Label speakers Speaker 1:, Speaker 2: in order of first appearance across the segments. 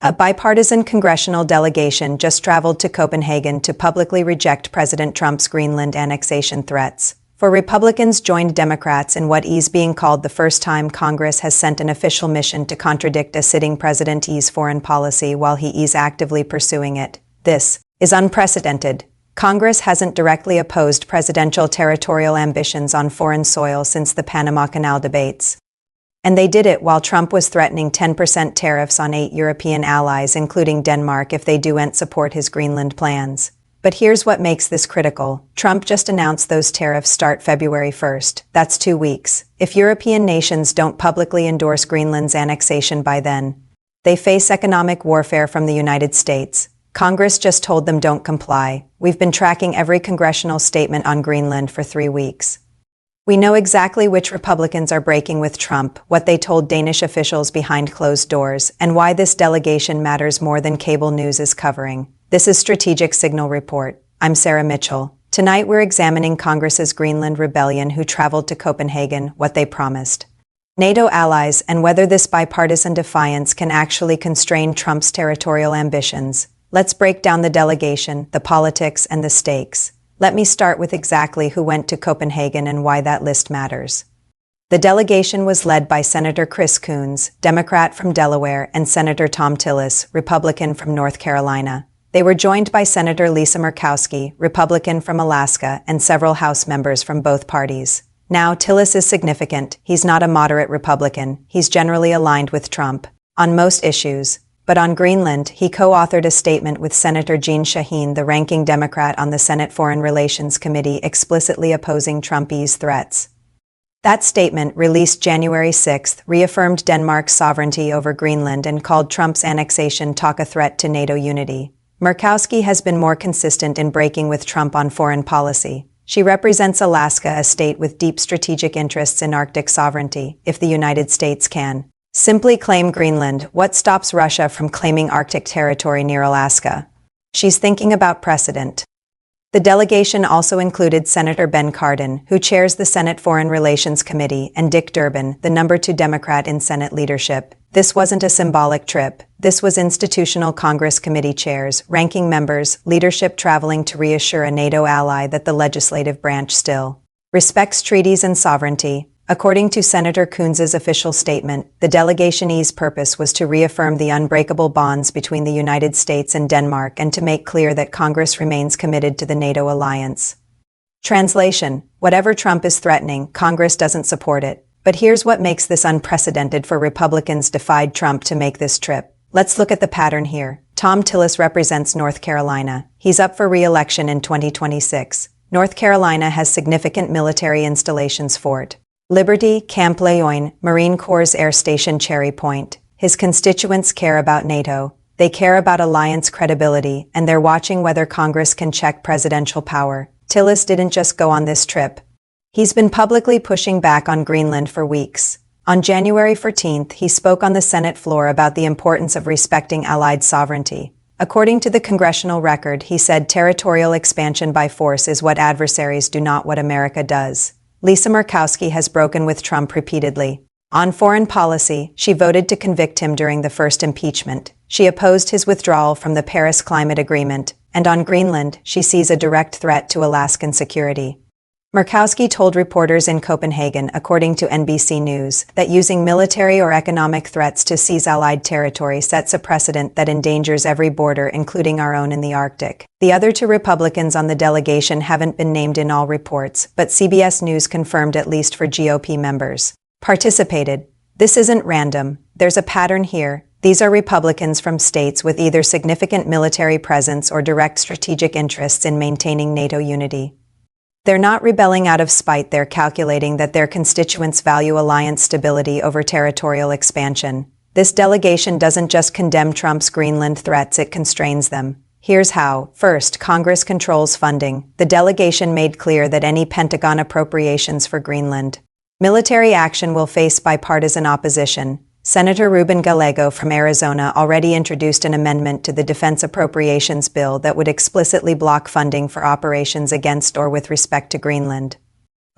Speaker 1: A bipartisan congressional delegation just traveled to Copenhagen to publicly reject President Trump's Greenland annexation threats. For Republicans joined Democrats in what is being called the first time Congress has sent an official mission to contradict a sitting president's foreign policy while he is actively pursuing it. This is unprecedented. Congress hasn't directly opposed presidential territorial ambitions on foreign soil since the Panama Canal debates. And they did it while Trump was threatening 10% tariffs on 8 European allies, including Denmark, if they don't support his Greenland plans. But here's what makes this critical. Trump just announced those tariffs start February 1st. That's 2 weeks. If European nations don't publicly endorse Greenland's annexation by then, they face economic warfare from the United States. Congress just told them don't comply. We've been tracking every congressional statement on Greenland for 3 weeks. We know exactly which Republicans are breaking with Trump, what they told Danish officials behind closed doors, and why this delegation matters more than cable news is covering. This is Strategic Signal Report. I'm Sarah Mitchell. Tonight we're examining Congress's Greenland rebellion who traveled to Copenhagen, what they promised, NATO allies, and whether this bipartisan defiance can actually constrain Trump's territorial ambitions. Let's break down the delegation, the politics, and the stakes. Let me start with exactly who went to Copenhagen and why that list matters. The delegation was led by Senator Chris Coons, Democrat from Delaware, and Senator Thom Tillis, Republican from North Carolina. They were joined by Senator Murkowski, Republican from Alaska, and several House members from both parties. Now, Tillis is significant. He's not a moderate Republican. He's generally aligned with Trump on most issues. But on Greenland, he co-authored a statement with Senator Jeanne Shaheen, the ranking Democrat on the Senate Foreign Relations Committee, explicitly opposing Trump's threats. That statement, released January 6th, reaffirmed Denmark's sovereignty over Greenland and called Trump's annexation talk a threat to NATO unity. Murkowski has been more consistent in breaking with Trump on foreign policy. She represents Alaska, a state with deep strategic interests in Arctic sovereignty, if the United States can simply claim Greenland. What stops Russia from claiming Arctic territory near Alaska? She's thinking about precedent. The delegation also included Senator Ben Cardin, who chairs the Senate Foreign Relations Committee, and Dick Durbin, the number 2 Democrat in Senate leadership. This wasn't a symbolic trip. This was institutional Congress committee chairs, ranking members, leadership traveling to reassure a NATO ally that the legislative branch still respects treaties and sovereignty. According to Senator Coons' official statement, the delegation's purpose was to reaffirm the unbreakable bonds between the United States and Denmark and to make clear that Congress remains committed to the NATO alliance. Translation: whatever Trump is threatening, Congress doesn't support it. But here's what makes this unprecedented for Republicans defied Trump to make this trip. Let's look at the pattern here. Thom Tillis represents North Carolina. He's up for re-election in 2026. North Carolina has significant military installations: Fort Liberty, Camp Lejeune, Marine Corps Air Station Cherry Point. His constituents care about NATO. They care about alliance credibility, and they're watching whether Congress can check presidential power. Tillis didn't just go on this trip. He's been publicly pushing back on Greenland for weeks. On January 14th, he spoke on the Senate floor about the importance of respecting Allied sovereignty. According to the congressional record, he said territorial expansion by force is what adversaries do, not what America does. Murkowski has broken with Trump repeatedly. On foreign policy, she voted to convict him during the first impeachment. She opposed his withdrawal from the Paris Climate Agreement. And on Greenland, she sees a direct threat to Alaskan security. Murkowski told reporters in Copenhagen, according to NBC News, that using military or economic threats to seize Allied territory sets a precedent that endangers every border, including our own in the Arctic. The other 2 Republicans on the delegation haven't been named in all reports, but CBS News confirmed at least for GOP members participated. This isn't random. There's a pattern here. These are Republicans from states with either significant military presence or direct strategic interests in maintaining NATO unity. They're not rebelling out of spite. They're calculating that their constituents value alliance stability over territorial expansion. This delegation doesn't just condemn Trump's Greenland threats, it constrains them. Here's how. First, Congress controls funding. The delegation made clear that any Pentagon appropriations for Greenland military action will face bipartisan opposition. Senator Ruben Gallego from Arizona already introduced an amendment to the Defense Appropriations Bill that would explicitly block funding for operations against or with respect to Greenland.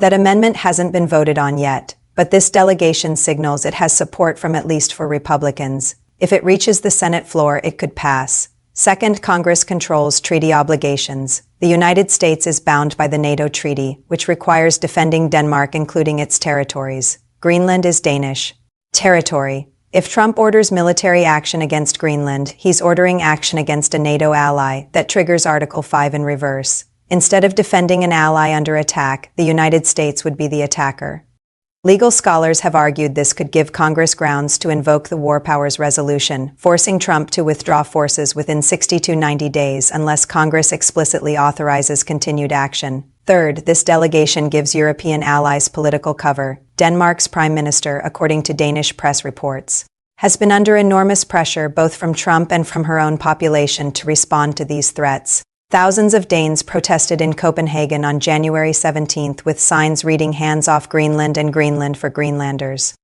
Speaker 1: That amendment hasn't been voted on yet, but this delegation signals it has support from at least 4 Republicans. If it reaches the Senate floor, it could pass. Second, Congress controls treaty obligations. The United States is bound by the NATO treaty, which requires defending Denmark, including its territories. Greenland is Danish territory. If Trump orders military action against Greenland, he's ordering action against a NATO ally that triggers Article 5 in reverse. Instead of defending an ally under attack, the United States would be the attacker. Legal scholars have argued this could give Congress grounds to invoke the War Powers Resolution, forcing Trump to withdraw forces within 60 to 90 days unless Congress explicitly authorizes continued action. Third, this delegation gives European allies political cover. Denmark's prime minister, according to Danish press reports, has been under enormous pressure both from Trump and from her own population to respond to these threats. Thousands of Danes protested in Copenhagen on January 17th with signs reading "Hands off Greenland" and "Greenland for Greenlanders."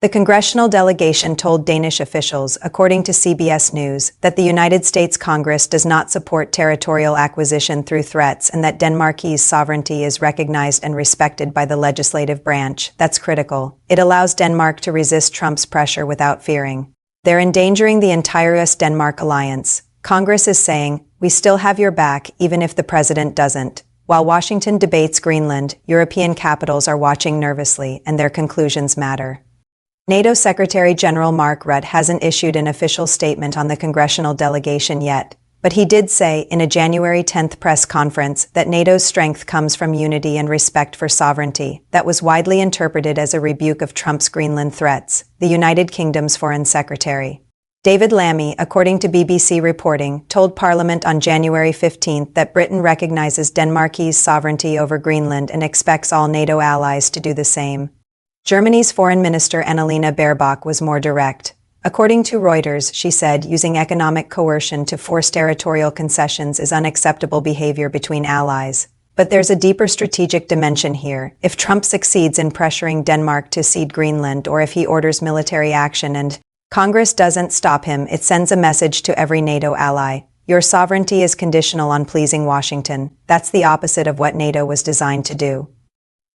Speaker 1: The Congressional delegation told Danish officials, according to CBS News, that the United States Congress does not support territorial acquisition through threats and that Denmark's sovereignty is recognized and respected by the legislative branch. That's critical. It allows Denmark to resist Trump's pressure without fearing they're endangering the entire US-Denmark alliance. Congress is saying, "We still have your back, even if the president doesn't." While Washington debates Greenland, European capitals are watching nervously, and their conclusions matter. NATO Secretary General Mark Rutte hasn't issued an official statement on the congressional delegation yet, but he did say in a January 10th press conference that NATO's strength comes from unity and respect for sovereignty. That was widely interpreted as a rebuke of Trump's Greenland threats, the United Kingdom's foreign secretary. David Lammy, according to BBC reporting, told Parliament on January 15th that Britain recognizes Denmark's sovereignty over Greenland and expects all NATO allies to do the same. Germany's Foreign Minister Annalena Baerbock was more direct. According to Reuters, she said using economic coercion to force territorial concessions is unacceptable behavior between allies. But there's a deeper strategic dimension here. If Trump succeeds in pressuring Denmark to cede Greenland, or if he orders military action and Congress doesn't stop him, it sends a message to every NATO ally. Your sovereignty is conditional on pleasing Washington. That's the opposite of what NATO was designed to do.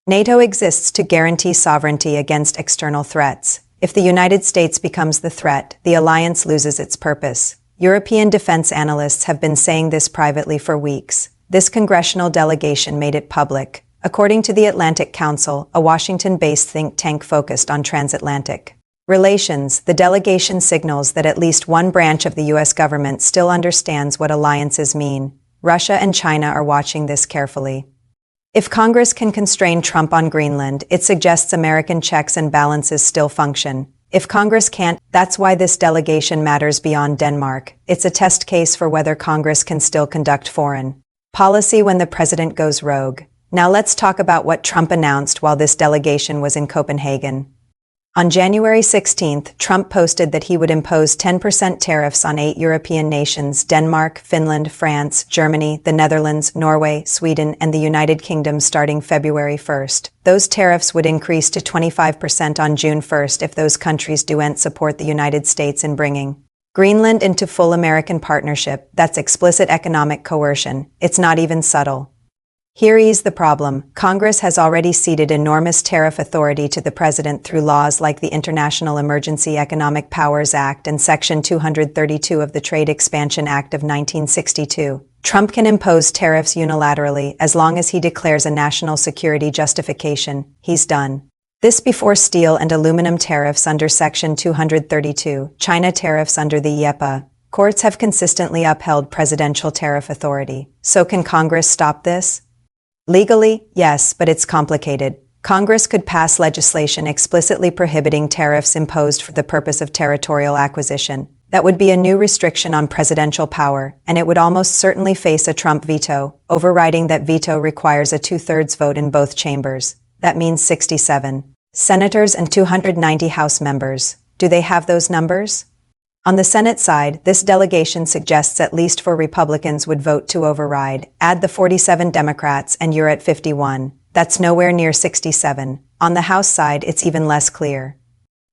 Speaker 1: NATO exists to guarantee sovereignty against external threats. If the United States becomes the threat, the alliance loses its purpose. European defense analysts have been saying this privately for weeks. This congressional delegation made it public. According to the Atlantic Council, a Washington-based think tank focused on transatlantic relations, the delegation signals that at least one branch of the U.S. government still understands what alliances mean. Russia and China are watching this carefully. If Congress can constrain Trump on Greenland, it suggests American checks and balances still function. If Congress can't, that's why this delegation matters beyond Denmark. It's a test case for whether Congress can still conduct foreign policy when the president goes rogue. Now let's talk about what Trump announced while this delegation was in Copenhagen. On January 16th, Trump posted that he would impose 10% tariffs on 8 European nations: Denmark, Finland, France, Germany, the Netherlands, Norway, Sweden, and the United Kingdom starting February 1st. Those tariffs would increase to 25% on June 1st if those countries don't support the United States in bringing Greenland into full American partnership. That's explicit economic coercion. It's not even subtle. Here is the problem. Congress has already ceded enormous tariff authority to the president through laws like the International Emergency Economic Powers Act and Section 232 of the Trade Expansion Act of 1962. Trump can impose tariffs unilaterally as long as he declares a national security justification. He's done this before steel and aluminum tariffs under Section 232, China tariffs under the IEEPA. Courts have consistently upheld presidential tariff authority. So can Congress stop this? Legally, yes, but it's complicated. Congress could pass legislation explicitly prohibiting tariffs imposed for the purpose of territorial acquisition. That would be a new restriction on presidential power, and it would almost certainly face a Trump veto. Overriding that veto requires a 2/3 vote in both chambers. That means 67 senators and 290 House members. Do they have those numbers? On the Senate side, this delegation suggests at least 4 Republicans would vote to override. Add the 47 Democrats and you're at 51. That's nowhere near 67. On the House side, it's even less clear.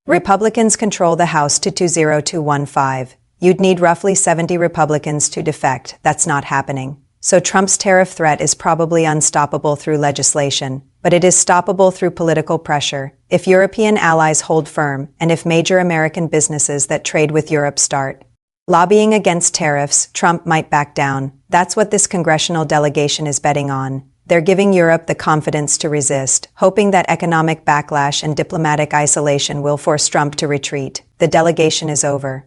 Speaker 1: Republicans control the House to 20215. You'd need roughly 70 Republicans to defect. That's not happening. so Trump's tariff threat is probably unstoppable through legislation, but it is stoppable through political pressure, if European allies hold firm and if major American businesses that trade with Europe start lobbying against tariffs, Trump might back down. That's what this congressional delegation is betting on. They're giving Europe the confidence to resist, hoping that economic backlash and diplomatic isolation will force Trump to retreat. The delegation is over.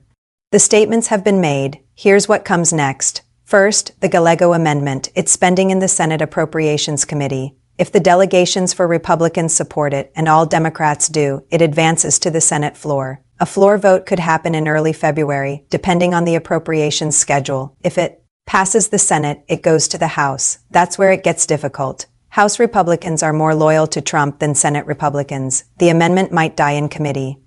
Speaker 1: The statements have been made. Here's what comes next. First, the Gallego Amendment. It's spending in the Senate Appropriations Committee. If the delegations for Republicans support it, and all Democrats do, it advances to the Senate floor. A floor vote could happen in early February, depending on the appropriations schedule. If it passes the Senate, it goes to the House. That's where it gets difficult. House Republicans are more loyal to Trump than Senate Republicans. The amendment might die in committee.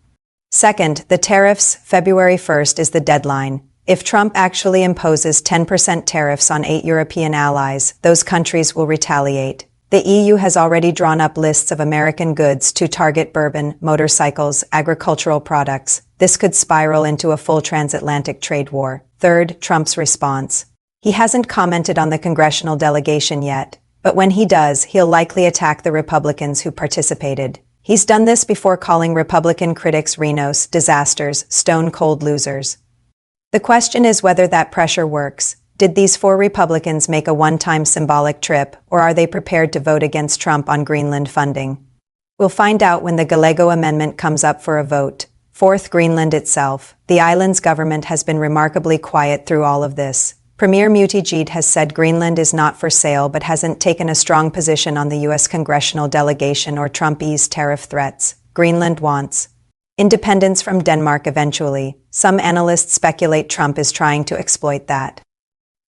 Speaker 1: Second, the tariffs. February 1st is the deadline. If Trump actually imposes 10% tariffs on 8 European allies, those countries will retaliate. The EU has already drawn up lists of American goods to target bourbon, motorcycles, agricultural products. This could spiral into a full transatlantic trade war. Third, Trump's response. He hasn't commented on the congressional delegation yet, but when he does, he'll likely attack the Republicans who participated. He's done this before, calling Republican critics Renos, disasters, stone-cold losers. The question is whether that pressure works. Did these 4 Republicans make a one-time symbolic trip, or are they prepared to vote against Trump on Greenland funding? We'll find out when the Gallego Amendment comes up for a vote. Fourth, Greenland itself. The island's government has been remarkably quiet through all of this. Premier Buttigieg has said Greenland is not for sale but hasn't taken a strong position on the U.S. congressional delegation or Trump-eased tariff threats. Greenland wants independence from Denmark eventually. Some analysts speculate Trump is trying to exploit that.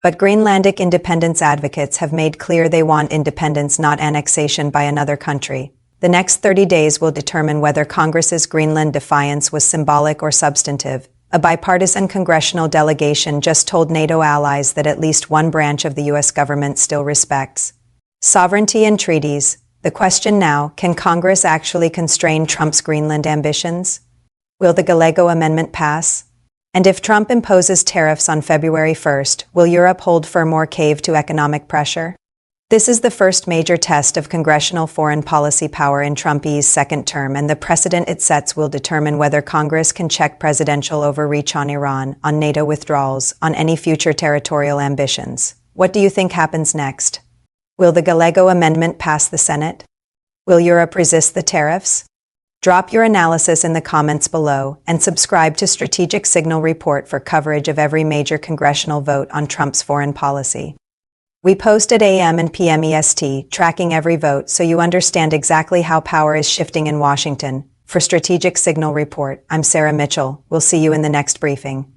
Speaker 1: But Greenlandic independence advocates have made clear they want independence, not annexation by another country. The next 30 days will determine whether Congress's Greenland defiance was symbolic or substantive. A bipartisan congressional delegation just told NATO allies that at least one branch of the U.S. government still respects sovereignty and treaties. The question now, can Congress actually constrain Trump's Greenland ambitions? Will the Gallego Amendment pass? And if Trump imposes tariffs on February 1st, will Europe hold firm or cave to economic pressure? This is the first major test of congressional foreign policy power in Trump's second term, and the precedent it sets will determine whether Congress can check presidential overreach on Iran, on NATO withdrawals, on any future territorial ambitions. What do you think happens next? Will the Gallego Amendment pass the Senate? Will Europe resist the tariffs? Drop your analysis in the comments below and subscribe to Strategic Signal Report for coverage of every major congressional vote on Trump's foreign policy. We post at AM and PM EST, tracking every vote so you understand exactly how power is shifting in Washington. For Strategic Signal Report, I'm Sarah Mitchell. We'll see you in the next briefing.